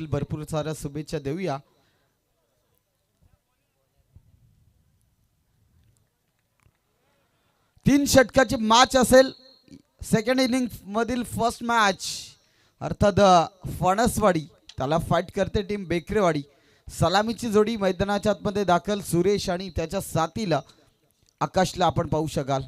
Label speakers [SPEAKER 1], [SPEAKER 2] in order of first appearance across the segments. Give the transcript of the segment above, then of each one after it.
[SPEAKER 1] भरपूर साऱ्या शुभेच्छा देऊया. तीन षटकाची मॅच असेल. सेकंड इनिंग मधील फर्स्ट मॅच अर्थात फणसवाडी त्याला फाईट करते टीम बेकरेवाडी. सलामीची जोडी मैदानाच्या आतमध्ये दाखल सुरेश आणि त्याच्या साथीला आकाशला आपण पाहू शकाल.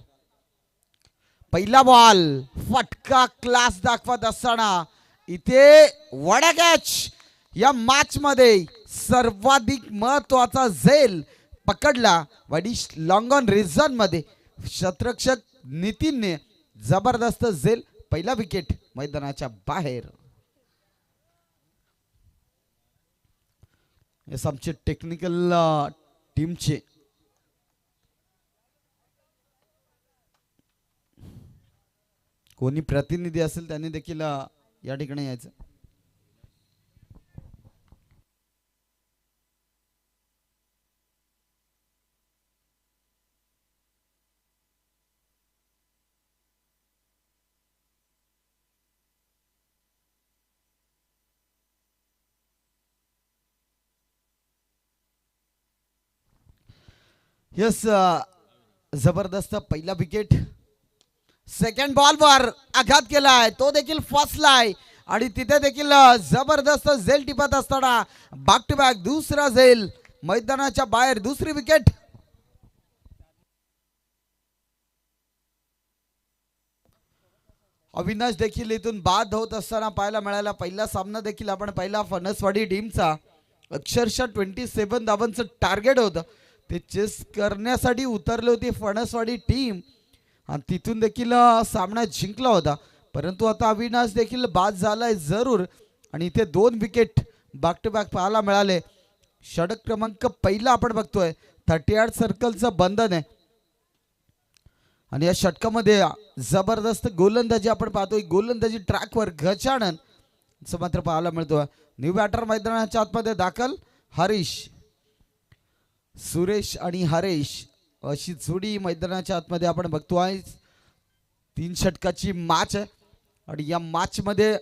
[SPEAKER 1] पहिला बॉल फटका क्लास दाखवत असताना इथे वडा कॅच. या मॅच मध्ये सर्वाधिक महत्वाचा झेल पकडला वाडी लॉंग ऑन रिझन मध्ये. क्षेत्ररक्षक नितीनने जबरदस्त झेल. पहिला विकेट मैदानाच्या बाहेर. यस आमचे टेक्निकल टीमचे कोणी प्रतिनिधी असेल त्यांनी देखील या ठिकाणी यायचं. यस जबरदस्त पहिला विकेट. सेकंड बॉल वर आघात केलाय तो देखील फसलाय आणि तिथे देखील जबरदस्त झेल टिपत असताना बॅक टू बॅक दुसरा झेल मैदानाच्या बाहेर. दुसरी विकेट. अविनाश देखील इथून बाद होत असताना पाहायला मिळाला. पहिला सामना देखील आपण पहिला फणसवाडी टीमचा अक्षरशः 27 धावांचं टार्गेट होतं ते चेस करण्यासाठी उतरली होती फणसवाडी टीम आणि तिथून देखील सामना जिंकला होता. परंतु आता अविनाश देखील बाद झालाय जरूर आणि इथे 2 विकेट बॅक टू बॅक पाहायला मिळाले. षटक क्रमांक पहिला आपण बघतोय 38 सर्कलचं बंधन आहे आणि या षटकामध्ये जबरदस्त गोलंदाजी आपण पाहतोय. गोलंदाजी ट्रॅकवर गजानन मात्र पाहायला मिळतोय. न्यू बॅटर मैदानाच्या आतमध्ये दाखल हरीश. सुरेश आणि हरेश अशी जोडी मैदानाच्या आतमध्ये आपण बघतोय. 3 षटकाची मॅच आहे आणि या मॅच मध्ये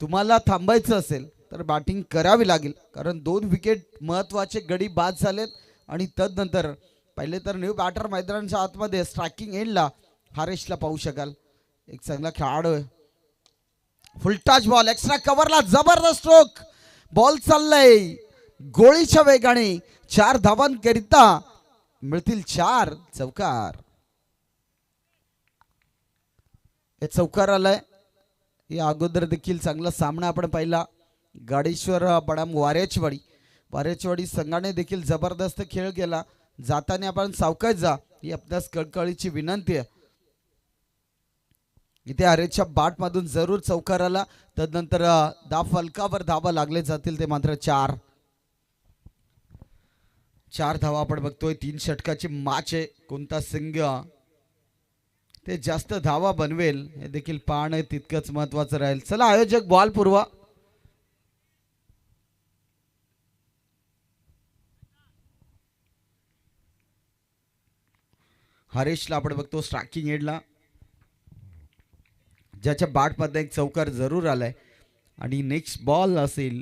[SPEAKER 1] तुम्हाला थांबायचं असेल तर बॅटिंग करावी लागेल कारण 2 विकेट महत्वाचे गडी बाद झालेत आणि तदनंतर पहिले तर न्यू बॅटर मैदानाच्या आतमध्ये स्ट्रायकिंग एंडला हरेशला पाहू शकाल. एक चांगला खेळाडू आहे. फुलटाच बॉल एक्स्ट्रा कव्हरला जबरदस्त स्ट्रोक. बॉल चाललाय गोळीच्या वेगाने. 4 धावांकरिता मिळतील 4 चौकार. हे चौकार आलाय. या अगोदर देखील चांगला सामना आपण पाहिला गाडेश्वर बडाम वारेचवाडी संघाने देखील जबरदस्त खेळ केला. जाताना आपण सावकाश जा ही आपल्यास कळकळीची विनंती आहे. इथे हरेशच्या बाट मधून जरूर चौकार आला. तदनंतर फलकावर धावा लागले जातील ते मात्र 4 धावा आपण बघतोय. 3 षटकाची मॅच आहे. कोणता संघ ते जास्त धावा बनवेल हे देखील पाहणं तितकंच महत्वाचं राहील. चला आयोजक बॉल पुरवा. हरेशला आपण बघतो स्ट्रायकिंग एंडला ज्याच्या बॅट मध्ये एक चौकार जरूर आलाय आणि नेक्स्ट बॉल असेल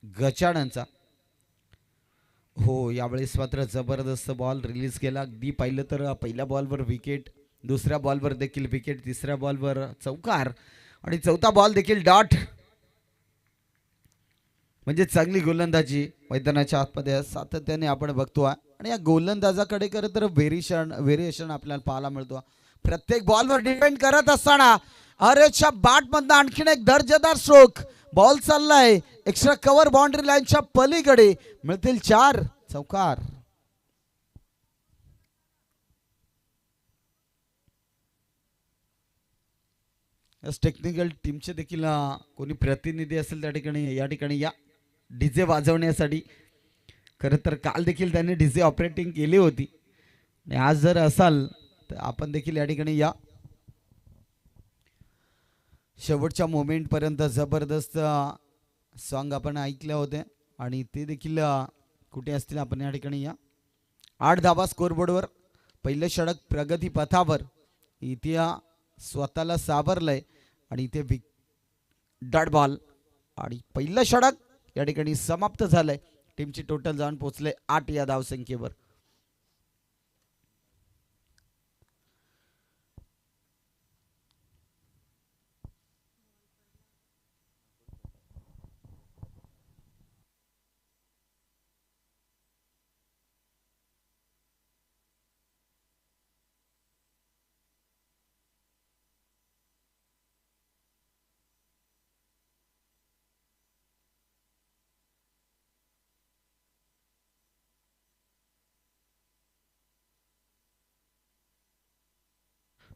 [SPEAKER 1] गजाननचा. हो यावेळेस मात्र जबरदस्त बॉल रिलीज केला. अगदी पाहिलं तर पहिल्या बॉलवर विकेट, दुसऱ्या बॉलवर देखील विकेट, तिसऱ्या बॉलवर चौकार आणि चौथा बॉल देखील डॉट. म्हणजे चांगली गोलंदाजी मैदानाच्या आतमध्ये सातत्याने आपण बघतोय आणि या गोलंदाजाकडे खरं तर व्हेरिएशन आपल्याला पाहायला मिळतो. प्रत्येक बॉलवर डिपेंड करत असताना हरेशच्या बॅट मधनं आणखीन एक दर्जेदार स्ट्रोक. बॉल चाललाय एक्स्ट्रा कव्हर बाउंड्री लाईनच्या पलीकडे. मिळतील 4 चौकार. टेक्निकल टीमचे देखील कोणी प्रतिनिधी असेल त्या ठिकाणी या ठिकाणी या डीजे वाजवण्यासाठी. खरं तर काल देखील त्यांनी डीजे ऑपरेटिंग केली होती आणि आज जर असाल तर आपण देखील या ठिकाणी या. शेवटच्या मोमेंट पर्यंत जबरदस्त सॉन्ग आपण ऐकले होते आणि ते देखील कुठे असतील आपण या ठिकाणी या. 8 धावा स्कोरबोर्डवर. पहिलं षटक प्रगती पथावर. इथे स्वतःला सावरलंय आणि इथे डॉट बॉल आणि पहिलं षटक या ठिकाणी समाप्त झालंय. टीमची टोटल जाऊन पोहोचले 8 या धावसंख्येवर.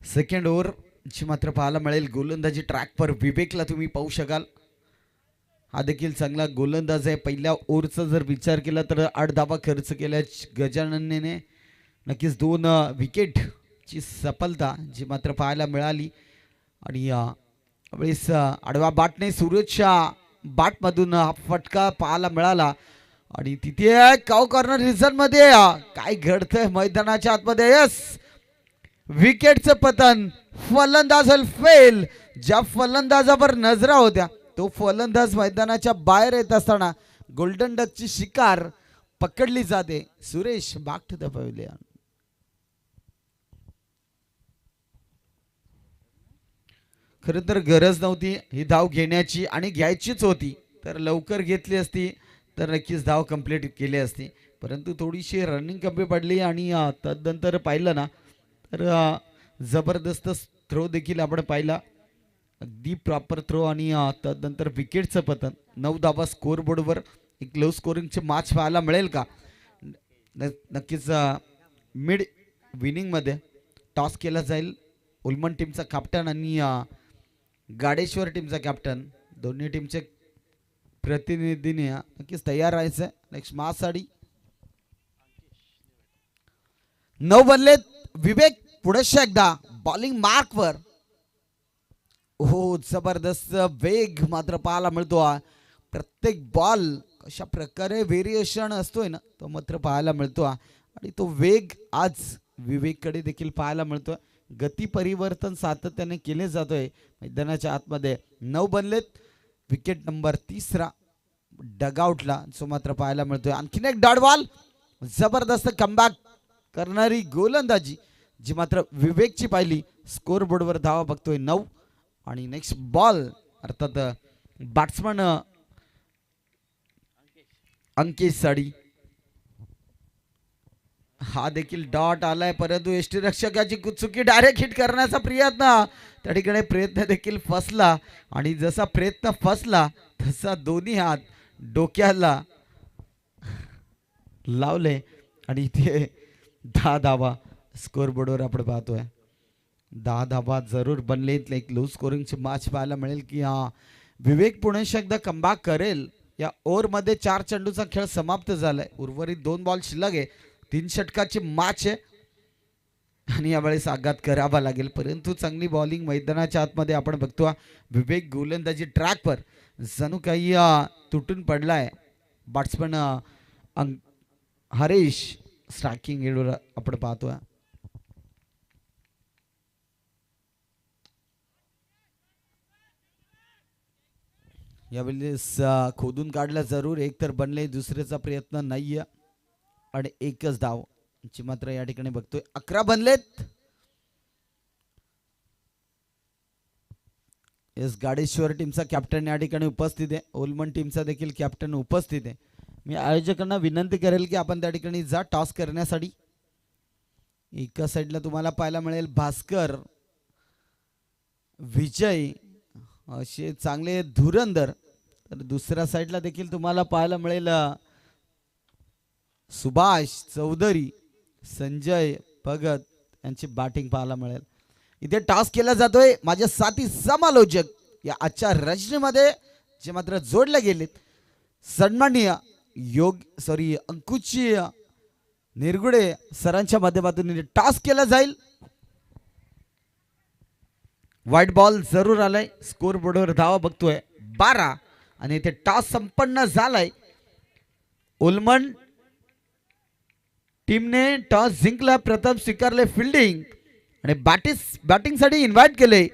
[SPEAKER 1] सेकंड ओव्हर ची मात्र पाहायला मिळेल. गोलंदाजी ट्रॅकवर विवेकला तुम्ही पाहू शकाल. हा देखील चांगला गोलंदाज आहे. पहिल्या ओव्हरचा जर विचार केला तर 8 धावा खर्च केल्या गजाननने. नक्कीच 2 विकेटची सफलता जी मात्र पाहायला मिळाली. आणि यावेळेस आडवा बाटने सूरजच्या बाटमधून हा फटका पाहायला मिळाला. आणि तिथे काव कॉर्नर रिझन मध्ये काय घडतंय मैदानाच्या आतमध्ये. यस, विकेटचं पतन. फलंदाज फेल. ज्या फलंदाजावर नजरा होत्या तो फलंदाज मैदानाच्या बाहेर येत असताना गोल्डन डकची शिकार पकडली जाते. Suresh back to the pavilion. खरं तर गरज नव्हती ही धाव घेण्याची आणि घ्यायचीच होती. तर लवकर घेतली असती तर नक्कीच धाव कंप्लीट केली असती. परंतु थोडीशी रनिंग कमी पडली आणि तदनंतर पाहिलं ना तर जबरदस्त थ्रो देखील आपण पाहिला. अगदी प्रॉपर थ्रो आणि तदनंतर विकेटचं पतन. 9 धावा स्कोर बोर्डवर. एक लो स्कोरिंगचे मॅच पाहायला मिळेल का. नक्कीच मिड विनिंगमध्ये टॉस केला जाईल. उल्मन टीमचा कॅप्टन आणि गाडेश्वर टीमचा कॅप्टन दोन्ही टीमचे प्रतिनिधीने नक्कीच तयार राहायचं. नेक्स्ट मासाठी 9 बनलेत. विवेक पुढे एकदा बॉलिंग मार्कवर. हो, जबरदस्त वेग मात्र पाहायला मिळतो. प्रत्येक बॉल कशा प्रकारे व्हेरिएशन असतोय ना तो मात्र पाहायला मिळतो. आणि तो वेग आज विवेककडे देखील पाहायला मिळतोय. गती परिवर्तन सातत्याने केले जातोय मैदानाच्या आतमध्ये. 9 बनलेत. विकेट नंबर 3 डगआउटला जो मात्र पाहायला मिळतोय. आणखीन एक डॉट बॉल. जबरदस्त कमबॅक करणारी गोलंदाजी जी मात्र विवेकची पाहिली. स्कोर बोर्डवर धावा बघतोय 9. आणि नेक्स्ट बॉल अर्थात बॅट्समन अंकेश साडी. हा देखील डॉट आलाय परंतु यष्टीरक्षकाची चुकी डायरेक्ट हिट करण्याचा प्रयत्न. त्या ठिकाणी प्रयत्न देखील फसला. आणि जसा प्रयत्न फसला तसा दोन्ही हात डोक्याला लावले. आणि इथे 10 धावा स्कोर बोर्डवर आपण पाहतोय. 10 धावा जरूर बनलेत. एक लो स्कोरिंगची मॅच पाहायला मिळेल की विवेक पुणे एकदा कमबॅक करेल. या ओव्हरमध्ये 4 चेंडूचा खेळ समाप्त झालाय. उर्वरित 2 बॉल शिल्लक आहे. 3 षटकाची मॅच आहे आणि यावेळेस आघात करावा लागेल. परंतु चांगली बॉलिंग मैदानाच्या आतमध्ये आपण बघतो. विवेक गोलंदाजी ट्रॅकवर जणू काही तुटून पडलाय. बॅट्समन हरीश स्ट्रायकिंग एंडवर आपण पाहतोय. यावेळेस खोदून काढला जरूर. एक तर बनले, दुसऱ्याचा प्रयत्न नाहीये आणि एकच धाव ची मात्र या ठिकाणी बघतोय. 11 बनलेत. एस गाडेश्वर टीमचा कॅप्टन या ठिकाणी उपस्थित आहे. ओलमन टीमचा देखील कॅप्टन उपस्थित आहे. मी आयोजकांना विनंती करेल की आपण त्या ठिकाणी जा टॉस करण्यासाठी. एका साईडला तुम्हाला पाहायला मिळेल भास्कर, विजय असे चांगले धुरंधर. तर दुसऱ्या साईडला देखील तुम्हाला पाहायला मिळेल सुभाष चौधरी, संजय भगत यांची बॅटिंग पाहायला मिळेल. इथे टॉस केला जातोय. माझे साथी समालोचक या आजच्या रचनेमध्ये जे मात्र जोडले गेलेत सन्माननीय अंकुची निरगुडे सरांच्या माध्यमातून टॉस केला जाईल. व्हाईट बॉल जरूर आलाय. स्कोर बोर्डवर धावा बघतोय 12 आणि इथे टॉस संपन्न झालाय. उल्मन टीमने टॉस जिंकला. प्रथम स्वीकारले फिल्डिंग आणि बॅटिंगसाठी इन्व्हाइट केले.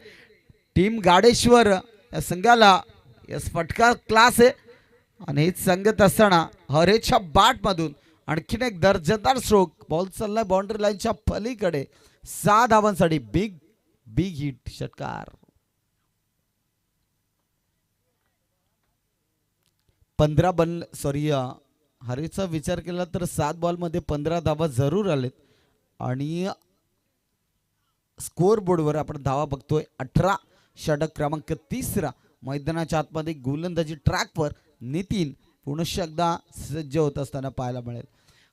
[SPEAKER 1] टीम गाडेश्वर या संघाला यस फटका क्लास आहे आणि हेच सांगत असताना हरेच्या बाट मधून आणखीन एक दर्जेदार स्ट्रोक. बॉल चाललाय बाउंड्री लाईनच्या पलीकडे. 6 धावांसाठी बिग बिग हिट षटकार. 15 बन सॉरी हरेचा विचार केला तर 7 बॉल मध्ये 15 धावा जरूर आलेत आणि स्कोर बोर्डवर आपण धावा बघतोय 18. षटक क्रमांक 3 मैदानाच्या आतमध्ये गोलंदाजी ट्रॅकवर नितीन पुनश्च एकदा सज्ज होत असताना पाहायला मिळेल.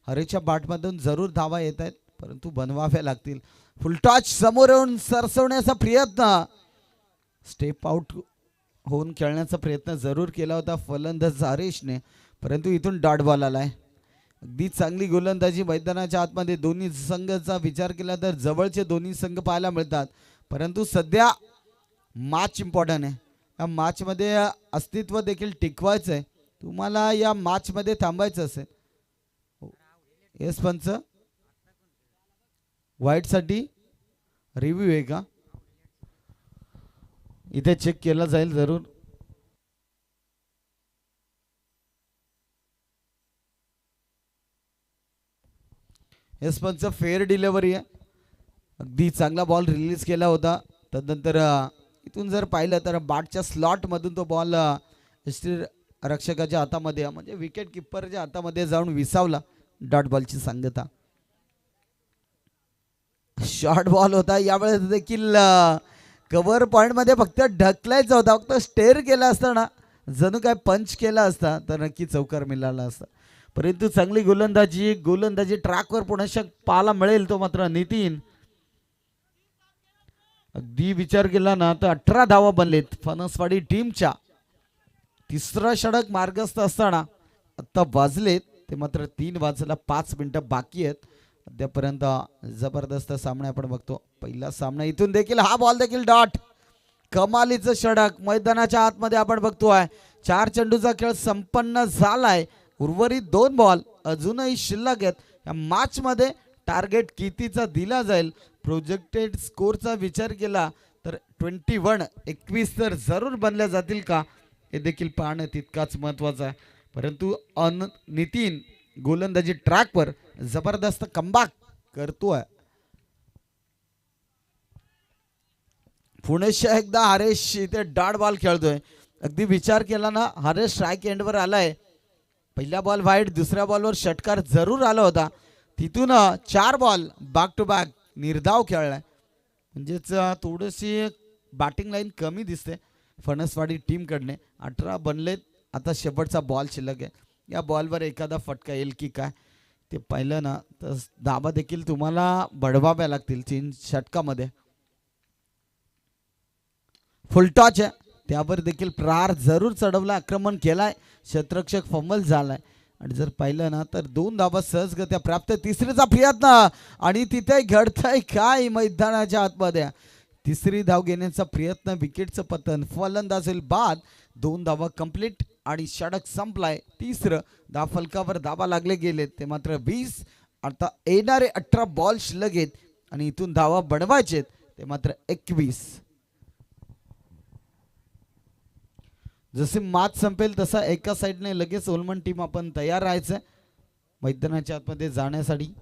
[SPEAKER 1] हरेच्या बॅटमधून जरूर धावा येत आहेत परंतु बनवाव्या लागतील. फुलटॉच समोर येऊन सरसवण्याचा प्रयत्न. स्टेप आउट होऊन खेळण्याचा प्रयत्न जरूर केला होता फलंदाज हरेशने परंतु इथून डॉट बॉल आलाय. अगदी चांगली गोलंदाजी मैदानाच्या आतमध्ये दोन्ही संघाचा विचार केला तर जवळचे दोन्ही संघ पाहायला मिळतात परंतु सध्या मॅच इम्पॉर्टंट आहे. या मॅचमध्ये अस्तित्व देखील टिकवायचं आहे. तुम्हाला या मॅचमध्ये थांबायचं असेल. येस पंच वाईटसाठी रिव्ह्यू आहे का इथे चेक केला जाईल जरूर. येस पंच फेअर डिलिव्हरी आहे. अगदी चांगला बॉल रिलीज केला होता. तदनंतर इथून जर पाहिलं तर बॅटच्या स्लॉट मधून तो बॉल रक्षकाच्या हातामध्ये म्हणजे विकेट किपरच्या हातामध्ये जाऊन विसावला. डॉट बॉलची सांगता. शॉर्ट बॉल होता यावेळेस देखील कव्हर पॉइंट मध्ये फक्त ढकलायचा होता. फक्त स्टेअर केला असताना जणू काय पंच केला असता तर नक्की चौकार मिळाला असता परंतु चांगली गोलंदाजी ट्रॅकवर पुन्हा पाहायला मिळेल तो मात्र नितीन. अगदी विचार केला ना तर 18 धावा बनलेत फणसवाडी टीमच्या. 3रं षटक मार्गस्थ असताना आता वाजलेत ते मात्र 3 वाजायला 5 मिनिटं बाकी आहेत. अद्यापर्यंत जबरदस्त सामना आपण बघतो. पहिला सामना इथून देखील हा बॉल देखील डॉट. कमालीचं षटक मैदानाच्या आतमध्ये आपण बघतोय. 4 चेंडूचा खेळ संपन्न झालाय. उर्वरित 2 बॉल अजूनही शिल्लक आहेत. या मॅच मध्ये टार्गेट कितीचा दिला जाईल प्रोजेक्टेड स्कोरचा विचार केला तर 21 तर जरूर बनल्या जातील का हे देखील पाहणं तितकाच महत्वाचं आहे. परंतु नितीन गोलंदाजी ट्रॅकवर जबरदस्त कमबॅक करतोय. पुणेश एकदा हरेश इथे डॉट बॉल खेळतोय. अगदी विचार केला ना हरेश स्ट्राईक एंडवर आलाय. पहिला बॉल वाईट दुसऱ्या बॉलवर षटकार जरूर आला होता. तिथून 4 बॉल बॅक टू बॅक निर्धाव खेळलाय म्हणजेच थोडीशी बॅटिंग लाईन कमी दिसते फणसवाडी टीम कडने. 18 बनलेत. आता शेवटचा बॉल शिल्लक आहे. या बॉलवर एखादा फटका येईल की काय ते पाहिलं ना तर धाबा देखील तुम्हाला बढवाव्या लागतील 3 षटकामध्ये. फुलटॉच आहे त्यावर देखील प्रहार जरूर चढवला. आक्रमण केलाय. क्षेत्ररक्षक फंबल झालाय आणि जर पाहिलं ना तर 2 धावा सहजगत्या प्राप्त. 3रीचा प्रयत्न आणि तिथे घडतंय काय मैदानाच्या आतमध्ये. 3री धाव घेण्याचा प्रयत्न विकेटचं पतन. फलंदाज बाद. 2 धावा कंप्लीट आणि षटक संपलाय. 3रं धाव फलकावर धावा लागले गेलेत ते मात्र 20. आता येणारे 18 बॉल शिल्लक आहेत आणि इथून धावा बनवायचेत ते मात्र 21. जसे मॅच संपेल तसा एका साईडने लगेच ओलमन टीम आपण तयार राहायचं मैदानाच्या आतमध्ये जाण्यासाठी.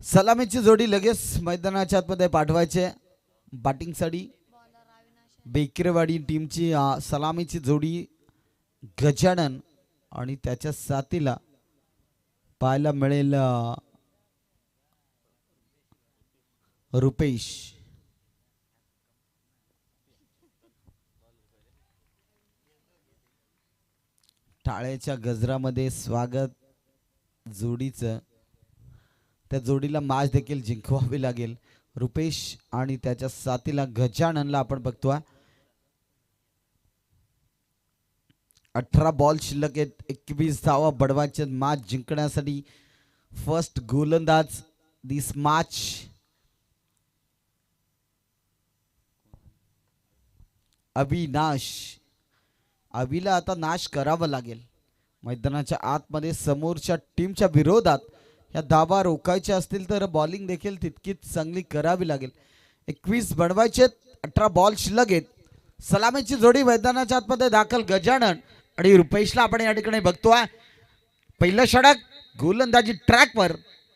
[SPEAKER 1] सलामीची जोडी लगेच मैदानाच्या आतमध्ये पाठवायचे बॅटिंगसाठी. बेकरेवाडी टीमची सलामीची जोडी गजानन आणि त्याच्या साथीला पाहायला मिळेल रुपेश. टाळ्याच्या गजरामध्ये स्वागत जोडीचं. त्या जोडीला मॅच देखील जिंकवावी लागेल. रुपेश आणि त्याच्या साथीला गजाननला आपण बघतोय. 18 बॉल शिल्लक आहेत. 21 धावा बडवायचे मॅच जिंकण्यासाठी. फर्स्ट गोलंदाज दिस मॅच अविनाश. अविला आता नाश करावा लागेल. मैदानाच्या आतमध्ये समोरच्या टीमच्या विरोधात या धावा रोखायच्या असतील तर बॉलिंग देखील तितकीच चांगली करावी लागेल. 21 बनवायचे. 18 बॉल शिल्लक आहेत. सलामीची जोडी मैदानाच्या आतमध्ये दाखल गजानन आणि रुपेशला आपण या ठिकाणी बघतोय. पहिलं षटक गोलंदाजी ट्रॅकवर.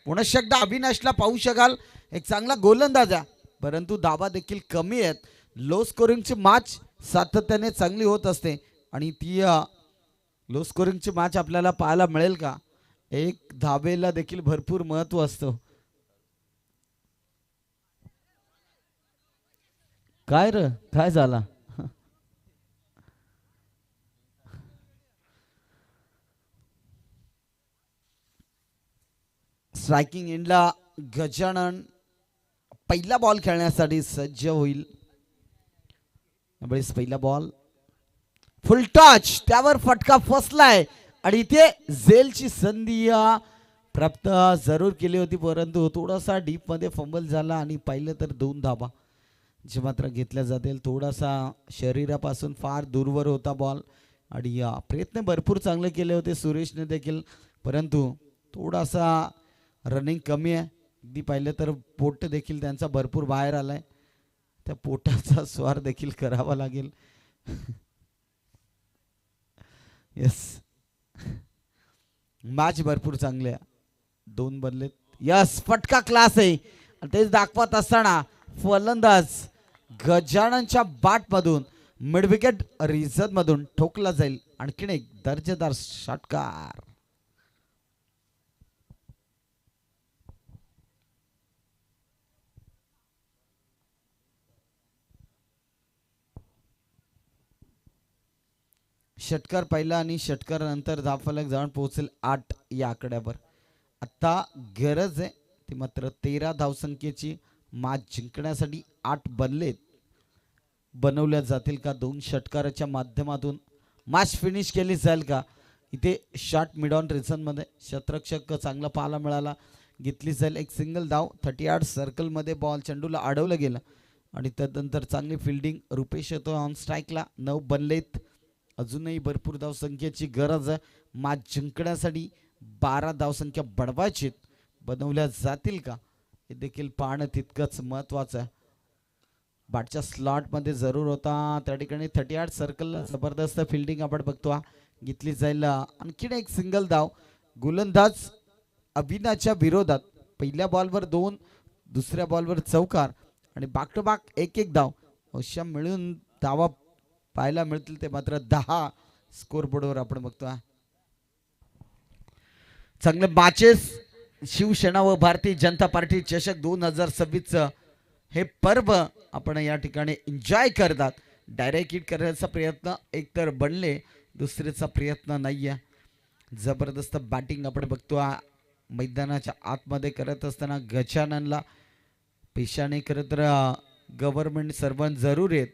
[SPEAKER 1] पुन्हा एकदा अविनाशला पाहू शकाल. एक चांगला गोलंदाज आहे परंतु धावा देखील कमी आहेत. लो स्कोरिंगची मॅच सातत्याने चांगली होत असते आणि ती लो स्कोरिंगची मॅच आपल्याला पाहायला मिळेल का? एक धावेला देखील भरपूर महत्व असतं. काय रे काय झाला? स्ट्रायकिंग एंडला गजानन पहिला बॉल खेळण्यासाठी सज्ज होईल. पहिला बॉल फुल टच. त्यावर फटका फसलाय आणि इथे झेलची संधी प्राप्त जरूर केली होती परंतु थोडासा डीप मध्ये फंबल झाला आणि पाहिलं तर 2 धावा जे मात्र घेतल्या जातील. थोडासा शरीरापासून फार दूरवर होता बॉल आणि प्रयत्न भरपूर चांगले केले होते सुरेशने देखील परंतु थोडासा रनिंग कमी आहे. अगदी पाहिलं तर पोट देखील त्यांचा भरपूर बाहेर आलाय. त्या पोटाचा स्वार देखील करावा लागेल. यस मॅच भरपूर चांगले आहे. 2 बनलेत. यस फटका क्लास आहे. तेच दाखवत असताना फलंदाज गजाननच्या बॅट मधून मिड विकेट रिझन मधून ठोकला जाईल. आणखीन एक दर्जेदार षटकार. षटकार पहिला आणि षटकार नंतर धावफलक जाऊन पोहोचेल 8 या आकड्यावर. आता गरज आहे ती मात्र 13 धावसंख्येची. मॅच जिंकण्यासाठी 8 बनवल्या जातील का? 2 षटकाराच्या माध्यमातून मॅच फिनिश केली जाईल का? इथे शॉट मिड ऑन रिझन मध्ये शतरक्षक चांगला पाहायला मिळाला. घेतली जाईल एक सिंगल धाव. 38 सर्कल मध्ये बॉल चेंडूला अडवलं गेलं आणि त्यानंतर चांगली फिल्डिंग. रुपेश येतो ऑन स्ट्राईकला. 9 बनलेत. अजूनही भरपूर धावसंख्येची गरज आहे. मॅच जिंकण्यासाठी 12 धावसंख्या बनवायची. बनवल्या जातील का हे देखील पाहणं तितकंच महत्वाचं आहे. बॅटच्या स्लॉट मध्ये जरूर होता त्या ठिकाणी. 38 सर्कल जबरदस्त फिल्डिंग आपण बघतो. घेतली जाईल आणखीन एक सिंगल धाव. गोलंदाज अविनाशच्या विरोधात पहिल्या बॉलवर 2 दुसऱ्या बॉलवर चौकार आणि बॅक टू बॅक 1-1 धाव अशा मिळून धावा पाहायला मिळतील. ते मात्र 10 स्कोर बोर्डवर आपण बघतोय. चांगले मॅचेस. शिवसेना व भारतीय जनता पार्टी चषक 2026 हे पर्व आपण या ठिकाणी एन्जॉय करतात. डायरेक्ट हिट करण्याचा प्रयत्न एकतर बनले दुसरेचा प्रयत्न नाहीये. जबरदस्त बॅटिंग आपण बघतो मैदानाच्या आतमध्ये करत असताना गजाननला पेशाने खरं तर गव्हर्नमेंट सर्वंट जरूर आहेत.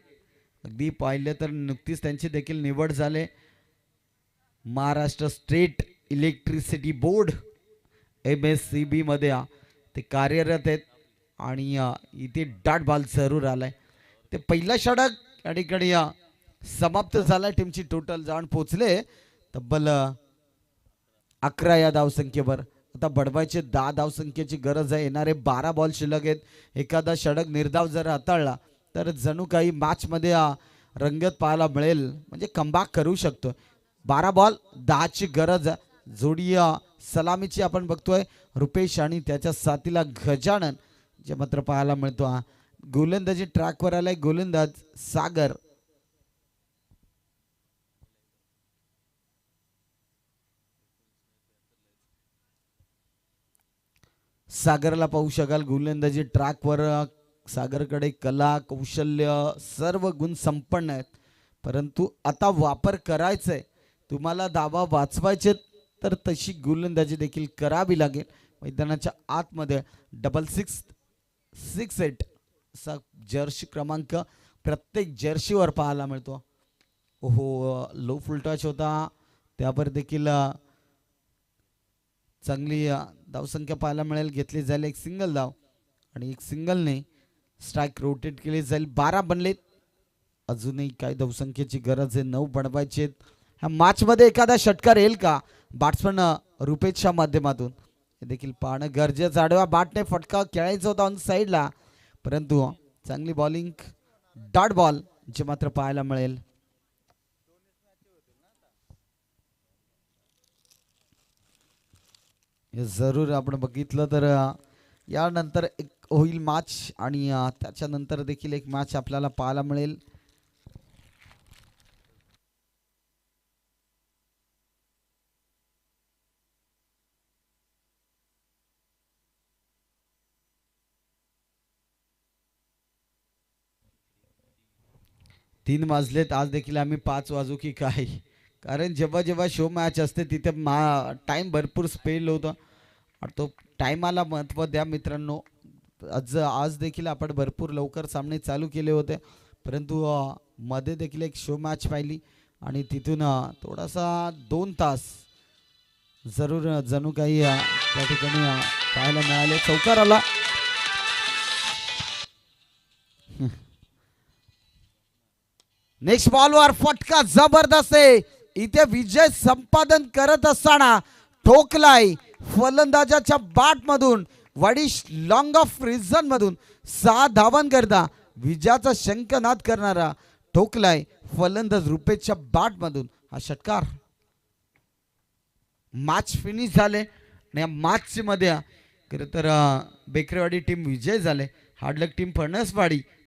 [SPEAKER 1] अगदी पाहिलं तर नुकतीच त्यांची देखील निवड झाले. Maharashtra state electricity board MSCB मध्ये ते कार्यरत आहेत आणि इथे डॉट बॉल जरूर आलाय. ते पहिला षटक या ठिकाणी समाप्त झाला. टीमची टोटल जाऊन पोचले तब्बल 11 या धावसंख्येवर. आता बडवायचे 10 धावसंख्येची गरज आहे. येणारे 12 बॉल शिल्लक आहेत. एखादा षटक निर्धाव जर हाताळला तर जणू काही मॅच मध्ये रंगत पाहायला मिळेल. म्हणजे कमबॅक करू शकतो. 12 बॉल 10 ची गरज आहे. जोडी सलामीची आपण बघतोय रुपेश आणि त्याच्या साथीला गजानन जे मात्र पाहायला मिळतो. हा गोलंदाजी ट्रॅकवर आलाय गोलंदाज सागर. सागरला पाहू शकाल गोलंदाजी ट्रॅकवर. सागरकडे कला कौशल्य सर्व गुण संपन्न आहेत, परंतु आता वापर करायचा तुम्हाला दाबा वाचवायचे तर तशी गोलंदाजी देखील करावी लागेल. मैदानाच्या आतमध्ये 6668 असा जर्सी क्रमांक प्रत्येक जर्सीवर पाहायला मिळतो. ओहो लो फुल टच होता, त्यावर देखील चांगली धावसंख्या पाहायला मिळेल. घेतली जाईल एक सिंगल धाव आणि एक सिंगलने स्ट्राईक रोटेट केली जाईल. 12 बनलेत, अजूनही काही धावसंख्येची गरज आहे, 9 बनवायचे. ह्या मॅचमध्ये एखादा षटकार येईल का बॅट्समन रुपेशच्या माध्यमातून हे देखील पाहणं गरजेचं. आडव्या बॅटने फटका खेळायचा होता ऑन साईडला, परंतु चांगली बॉलिंग डॉट बॉल जे मात्र पाहायला मिळेल. जरूर आपण बघितलं तर यानंतर एक होईल मॅच आणि त्याच्यानंतर देखील एक मॅच आपल्याला पाहायला मिळेल. तीन वाजलेत, आज देखील आम्ही 5 वाजू की काय, कारण जेव्हा जेव्हा शो मॅच असते तिथे टाइम भरपूर स्पेल होतं. तो टायमाला महत्त्व द्या मित्रांनो. आज देखील आपण भरपूर लवकर सामने चालू केले होते, परंतु मध्ये देखील एक शो मॅच पाहिली आणि तिथून थोडासा 2 तास जरूर जणू काही त्या ठिकाणी पाहायला मिळाले. चौकार आला. नेक्स्ट बॉलवर फटका जबरदस्त आहे. इथे विजय संपादन करत असताना ठोकलाय फलंदाजाच्या बॅट मधून वडिश लॉंग ऑफ रिझन मधून 6 धावांकरता विजयाचा शंखनाद करणारा ठोकलाय फलंदाज रुपेशच्या बॅट मधून. हा षटकार मॅच फिनिश झाले आणि या मॅच मध्ये खरं तर बेकरेवाडी टीम विजय झाले. हार्डलक टीम फणसवाडी